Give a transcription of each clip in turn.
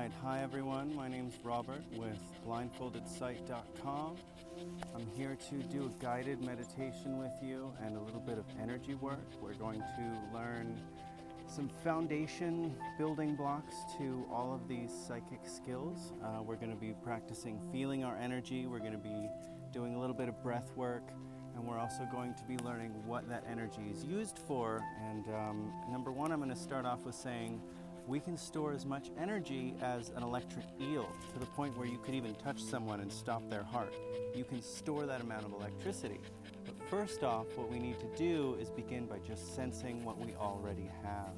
Alright, hi everyone, my name's Robert with blindfoldedsite.com. I'm here to do a guided meditation with you and a little bit of energy work. We're going to learn some foundation building blocks to all of these psychic skills. We're going to be practicing feeling our energy, we're going to be doing a little bit of breath work, and we're also going to be learning what that energy is used for. And number one, I'm going to start off with saying we can store as much energy as an electric eel, to the point where you could even touch someone and stop their heart. You can store that amount of electricity. But first off, what we need to do is begin by just sensing what we already have.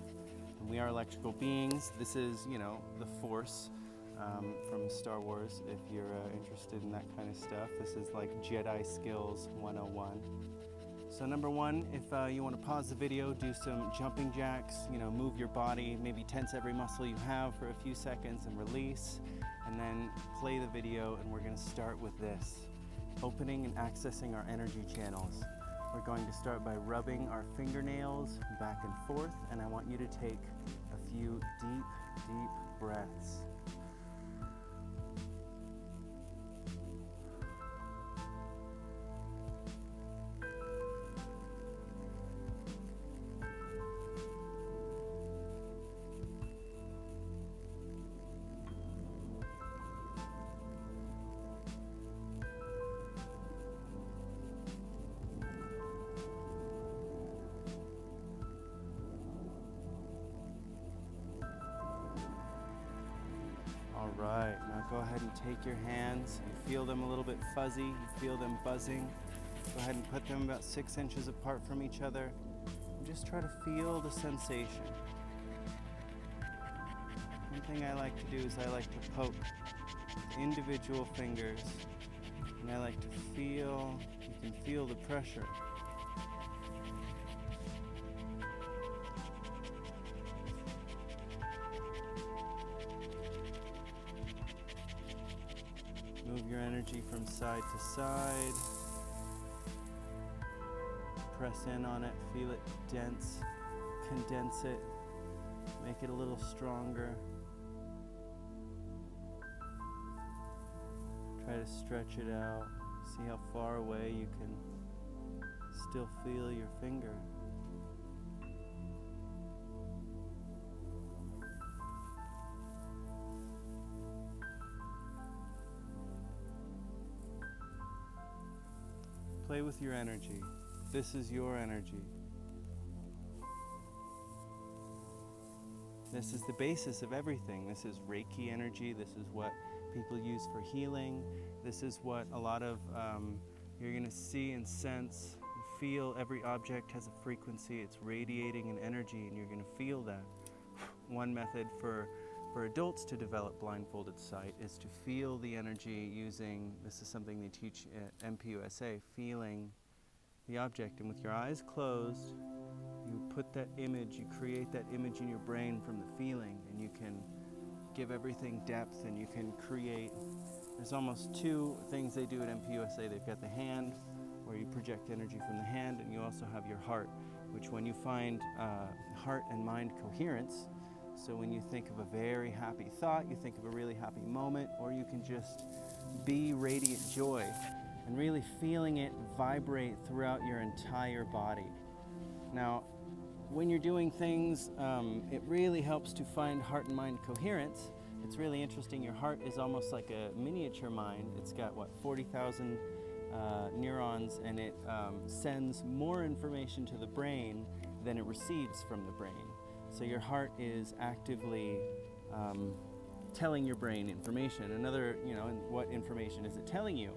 And we are electrical beings. This is, the Force from Star Wars, if you're interested in that kind of stuff. This is like Jedi Skills 101. So number one, if you want to pause the video, do some jumping jacks, move your body, maybe tense every muscle you have for a few seconds and release, and then play the video. And we're going to start with this, opening and accessing our energy channels. We're going to start by rubbing our fingernails back and forth, and I want you to take a few deep, deep breaths. All right, now go ahead and take your hands. You feel them a little bit fuzzy, you feel them buzzing. Go ahead and put them about 6 inches apart from each other. And just try to feel the sensation. One thing I like to do is I like to poke individual fingers, and I like to feel, you can feel the pressure. Move your energy from side to side. Press in on it, feel it dense, condense it, make it a little stronger. Try to stretch it out. See how far away you can still feel your finger. Play with your energy. This is your energy. This is the basis of everything. This is Reiki energy. This is what people use for healing. This is what a lot of you're going to see and sense and feel. Every object has a frequency. It's radiating an energy, and you're going to feel that. One method for adults to develop blindfolded sight is to feel the energy using, this is something they teach at MPUSA, feeling the object. And with your eyes closed, you put that image, you create that image in your brain from the feeling, and you can give everything depth, and you can create, there's almost 2 things they do at MPUSA. They've got the hand, where you project energy from the hand, and you also have your heart, which when you find heart and mind coherence, so when you think of a very happy thought, you think of a really happy moment, or you can just be radiant joy and really feeling it vibrate throughout your entire body. Now, when you're doing things, it really helps to find heart and mind coherence. It's really interesting. Your heart is almost like a miniature mind. It's got, 40,000 neurons, and it sends more information to the brain than it receives from the brain. So your heart is actively telling your brain information. Another, and what information is it telling you?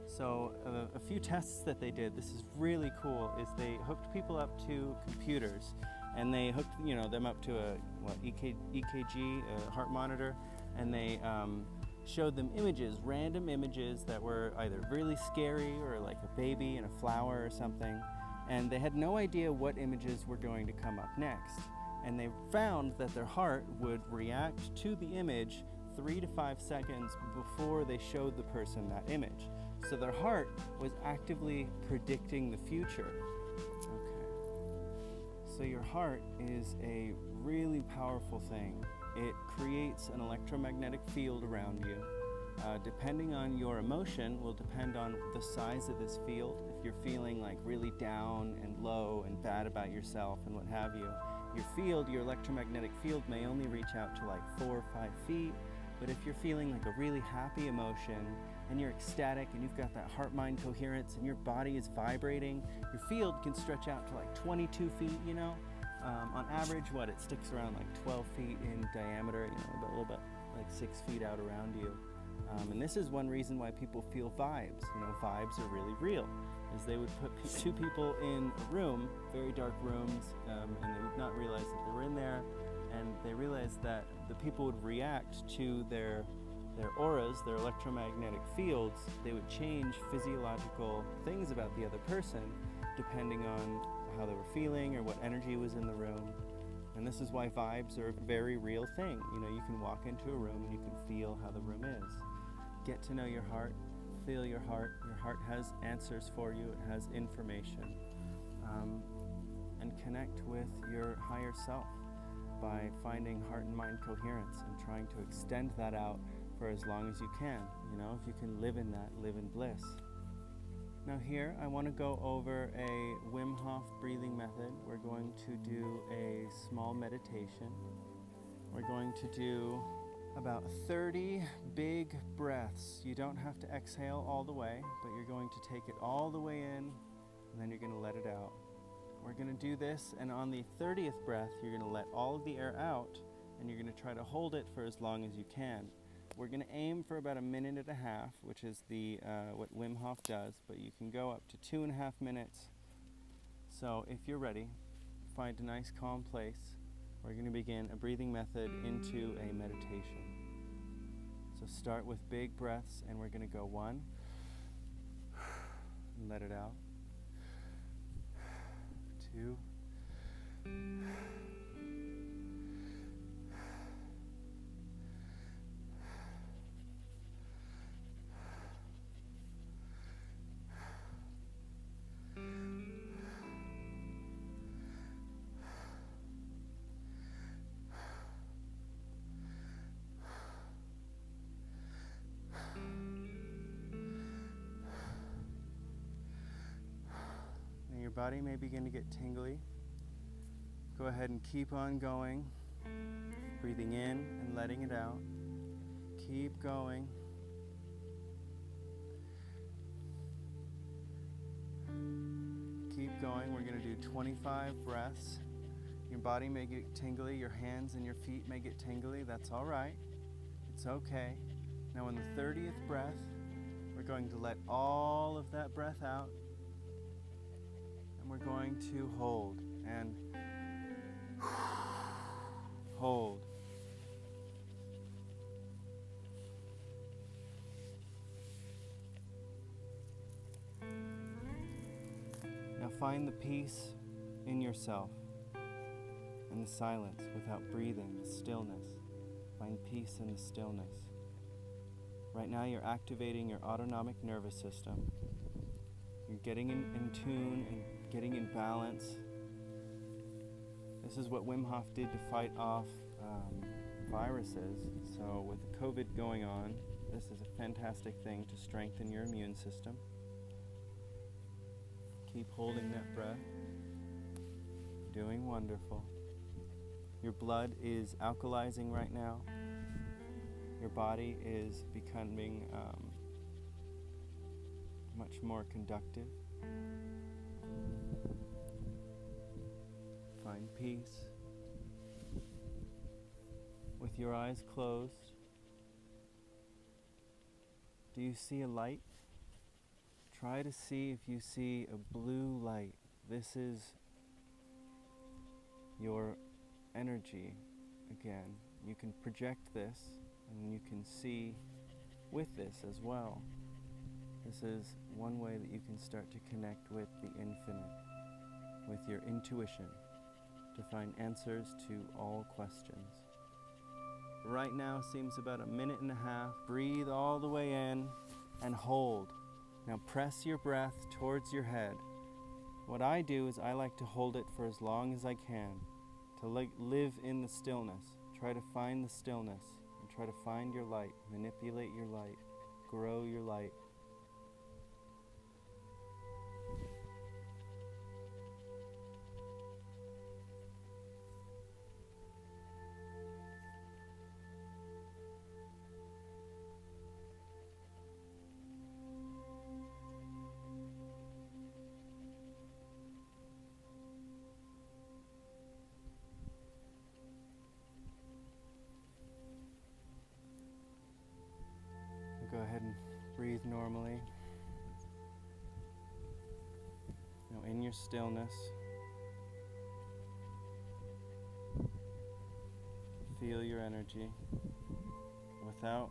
So a few tests that they did, this is really cool, is they hooked people up to computers, and they hooked them up to a EKG, a heart monitor, and they showed them images, random images that were either really scary or like a baby and a flower or something, and they had no idea what images were going to come up next. And they found that their heart would react to the image 3 to 5 seconds before they showed the person that image. So their heart was actively predicting the future. Okay. So your heart is a really powerful thing. it creates an electromagnetic field around you. Depending on your emotion will depend on the size of this field. If you're feeling like really down and low and bad about yourself and what have you, your electromagnetic field may only reach out to like 4 or 5 feet. But if you're feeling like a really happy emotion and you're ecstatic and you've got that heart-mind coherence and your body is vibrating, your field can stretch out to like 22 feet, you know? On average, it sticks around like 12 feet in diameter, you know, a little bit like 6 feet out around you. And this is one reason why people feel vibes. You know, vibes are really real. Is they would put 2 people in a room, very dark rooms, and they would not realize that they were in there, and they realized that the people would react to their auras, their electromagnetic fields. They would change physiological things about the other person depending on how they were feeling or what energy was in the room. And this is why vibes are a very real thing. You know, you can walk into a room and you can feel how the room is. Get to know your heart, feel your heart. Your heart has answers for you, it has information. And connect with your higher self by finding heart and mind coherence and trying to extend that out for as long as you can. You know, if you can live in that, live in bliss. Now here, I want to go over a Wim Hof breathing method. We're going to do a small meditation. We're going to do about 30 big breaths. You don't have to exhale all the way, but you're going to take it all the way in, and then you're going to let it out. We're going to do this, and on the 30th breath, you're going to let all of the air out, and you're going to try to hold it for as long as you can. We're going to aim for about 1.5 minutes, which is what Wim Hof does, but you can go up to 2.5 minutes. So if you're ready, find a nice calm place. We're going to begin a breathing method into a meditation. So start with big breaths, and we're going to go 1, and let it out. 2, your body may begin to get tingly. Go ahead and keep on going, breathing in and letting it out. Keep going. Keep going. We're going to do 25 breaths. Your body may get tingly, your hands and your feet may get tingly. That's all right. It's okay. Now on the 30th breath, we're going to let all of that breath out. And we're going to hold and hold. Now find the peace in yourself and the silence without breathing, the stillness. Find peace in the stillness. Right now you're activating your autonomic nervous system. You're getting in tune and getting in balance. This is what Wim Hof did to fight off viruses. So with the COVID going on, this is a fantastic thing to strengthen your immune system. Keep holding that breath. Doing wonderful. Your blood is alkalizing right now. Your body is becoming much more conductive. Find peace. With your eyes closed, do you see a light? Try to see if you see a blue light. This is your energy again. You can project this and you can see with this as well. This is one way that you can start to connect with the infinite, with your intuition, to find answers to all questions. Right now seems about 1.5 minutes. Breathe all the way in and hold. Now press your breath towards your head. What I do is I like to hold it for as long as I can, to live in the stillness. try to find the stillness and try to find your light, manipulate your light, grow your light. Go ahead and breathe normally. Now in your stillness, feel your energy without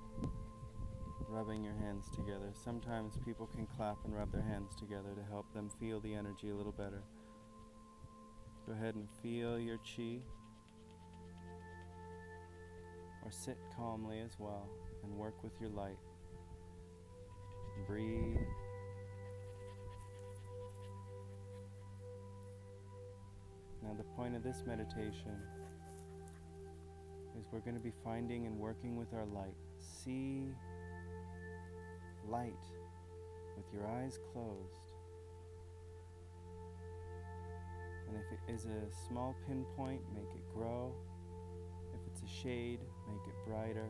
rubbing your hands together. Sometimes people can clap and rub their hands together to help them feel the energy a little better. Go ahead and feel your chi, or sit calmly as well and work with your light. Breathe. Now the point of this meditation is we're going to be finding and working with our light. See light with your eyes closed. And if it is a small pinpoint, make it grow. If it's a shade, make it brighter.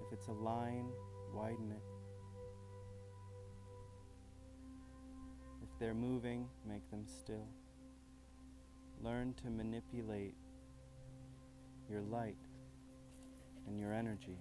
If it's a line, widen it. If they're moving, make them still. Learn to manipulate your light and your energy.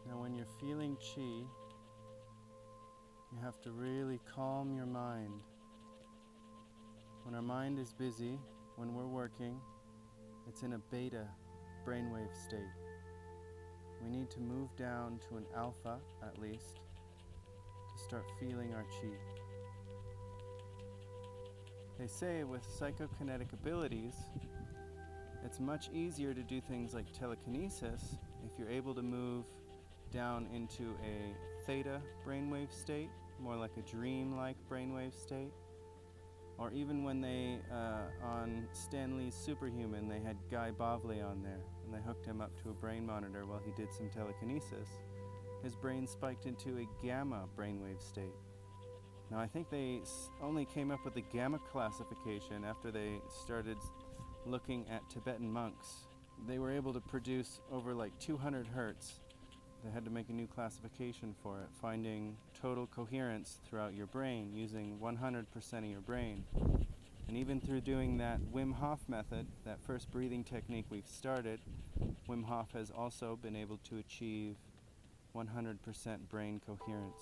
Now when you're feeling chi, you have to really calm your mind. When our mind is busy, when we're working, it's in a beta brainwave state. We need to move down to an alpha, at least, to start feeling our chi. They say with psychokinetic abilities, it's much easier to do things like telekinesis if you're able to move down into a theta brainwave state, more like a dream-like brainwave state. Or even when they, on Stan Lee's Superhuman, they had Guy Bavli on there, and they hooked him up to a brain monitor while he did some telekinesis. His brain spiked into a gamma brainwave state. Now I think they only came up with the gamma classification after they started looking at Tibetan monks. They were able to produce over like 200 hertz. They had to make a new classification for it, finding total coherence throughout your brain using 100% of your brain. And even through doing that Wim Hof method, that first breathing technique we've started, Wim Hof has also been able to achieve 100% brain coherence.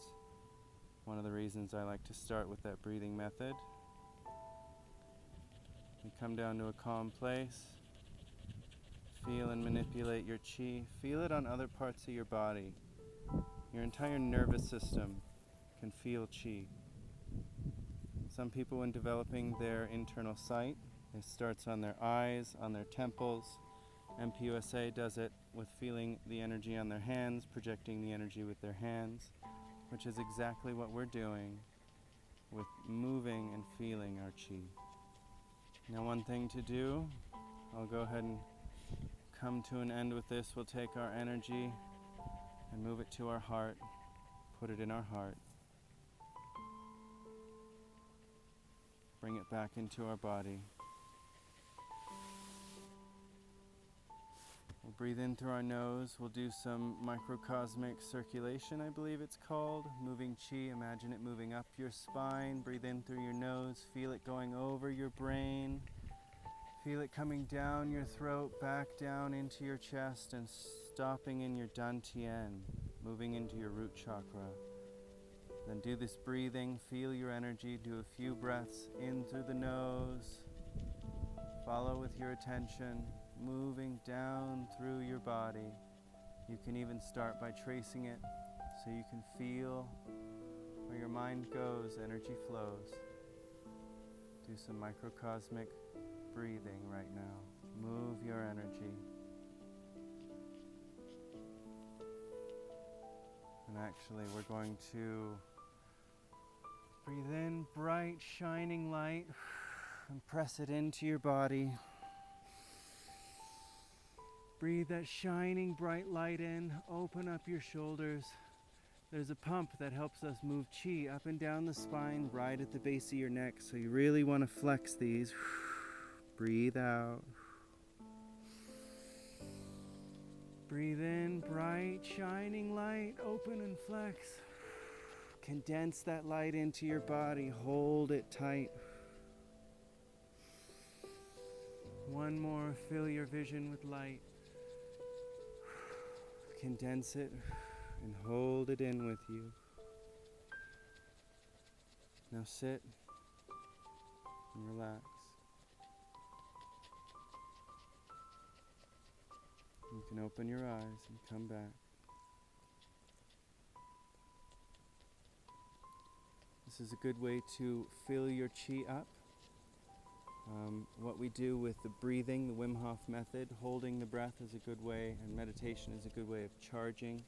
One of the reasons I like to start with that breathing method. You come down to a calm place. Feel and manipulate your chi. Feel it on other parts of your body. Your entire nervous system can feel chi. Some people, when developing their internal sight, it starts on their eyes, on their temples. MPUSA does it with feeling the energy on their hands, projecting the energy with their hands, which is exactly what we're doing with moving and feeling our chi. Now, one thing to do, I'll go ahead and come to an end with this. We'll take our energy and move it to our heart. put it in our heart. Bring it back into our body. We'll breathe in through our nose. We'll do some microcosmic circulation, I believe it's called. Moving chi, imagine it moving up your spine. Breathe in through your nose. Feel it going over your brain. Feel it coming down your throat, back down into your chest, and stopping in your dantian, moving into your root chakra. Then do this breathing. Feel your energy. Do a few breaths in through the nose. Follow with your attention, moving down through your body. You can even start by tracing it so you can feel where your mind goes, energy flows. Do some microcosmic breathing right now. Move your energy. And actually, we're going to breathe in bright, shining light and press it into your body. Breathe that shining, bright light in. Open up your shoulders. There's a pump that helps us move chi up and down the spine, right at the base of your neck. So you really want to flex these. Breathe out. Breathe in, bright, shining light. Open and flex. Condense that light into your body. Hold it tight. One more. Fill your vision with light. Condense it and hold it in with you. Now sit and relax. You can open your eyes and come back. This is a good way to fill your chi up. What we do with the breathing, the Wim Hof method, holding the breath is a good way, and meditation is a good way of charging.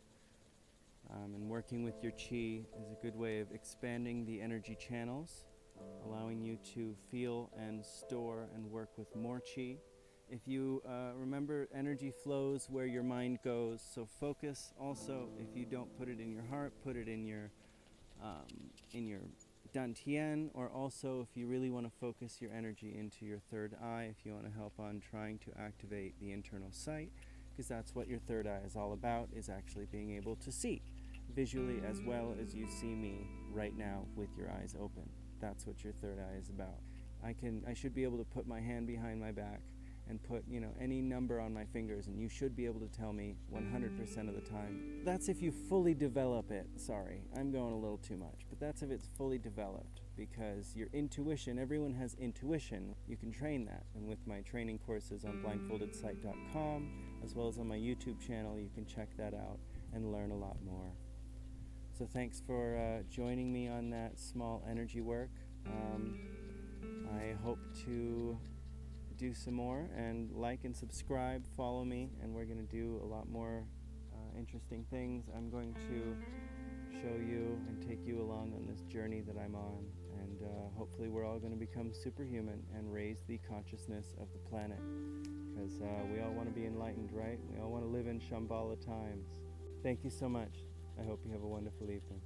And working with your chi is a good way of expanding the energy channels, allowing you to feel and store and work with more chi. If you remember, energy flows where your mind goes, so focus also. If you don't put it in your heart, put it in your dantian, or also if you really want to focus your energy into your third eye, if you want to help on trying to activate the internal sight, because that's what your third eye is all about, is actually being able to see visually as well as you see me right now with your eyes open. That's what your third eye is about. I should be able to put my hand behind my back and put, any number on my fingers, and you should be able to tell me 100% of the time. That's if you fully develop it. Sorry, I'm going a little too much, but that's if it's fully developed, because your intuition, everyone has intuition. You can train that, and with my training courses on blindfoldedsight.com, as well as on my YouTube channel, you can check that out and learn a lot more. So thanks for joining me on that small energy work. I hope to do some more, and like and subscribe, follow me, and we're going to do a lot more interesting things. I'm going to show you and take you along on this journey that I'm on, and hopefully we're all going to become superhuman and raise the consciousness of the planet, because we all want to be enlightened, right? We all want to live in Shambhala times. Thank you so much. I hope you have a wonderful evening.